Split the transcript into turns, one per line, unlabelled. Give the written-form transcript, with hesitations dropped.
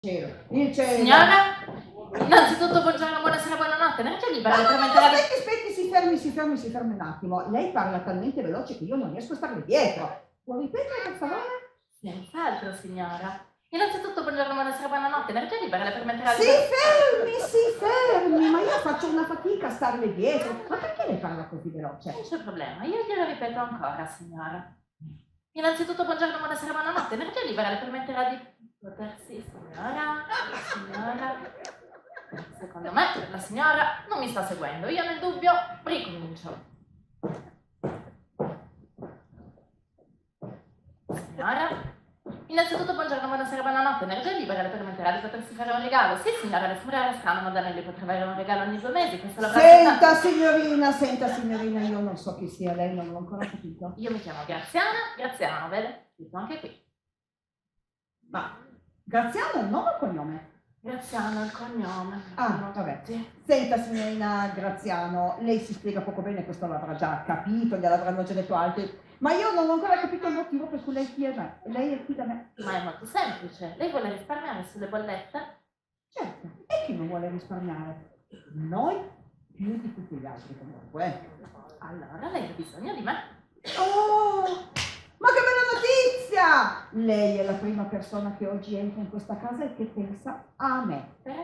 Il cielo.
Signora? Innanzitutto buongiorno, buonasera, buonanotte. Non c'è libera letteralmente la...
Aspetti, si fermi un attimo. Lei parla talmente veloce che io non riesco a starle dietro. Può ripetere, per favore?
Senz'altro, signora. Innanzitutto buongiorno, buonasera, buonanotte. Non c'è libera letteralmente la...
Si fermi, ma io faccio una fatica a starle dietro. Ma perché lei parla così veloce?
Non c'è problema, io glielo ripeto ancora, signora. Innanzitutto buongiorno, buonasera, buonanotte. Non c'è libera letteralmente la di... Potersi, signora. Secondo me la signora non mi sta seguendo. Io nel dubbio ricomincio. Signora? Innanzitutto buongiorno, buonasera, buonanotte. Energia libera le permetterà di potersi fare un regalo. Sì, signora, le sembrerà strano, ma da lei le potrà avere un regalo ogni 2 mesi. Questo l'avrà
Senta signorina, io non so chi sia lei, non l'ho ancora capito.
Io mi chiamo Graziano, vede? Scritto anche qui.
Ma Graziano è il nome o il cognome?
Graziano è il cognome.
Vabbè. Senta signorina Graziano, lei si spiega poco bene, questo l'avrà già capito, gliel'avranno già detto altri, ma io non ho ancora capito il motivo per cui lei è qui da me. Lei è qui da me.
Ma è molto semplice. Lei vuole risparmiare sulle bollette?
Certo, e chi non vuole risparmiare? Noi più di tutti gli altri comunque.
Allora lei ha bisogno di me.
Oh, ma che bella notizia! Lei è la prima persona che oggi entra in questa casa e che pensa a me.
Per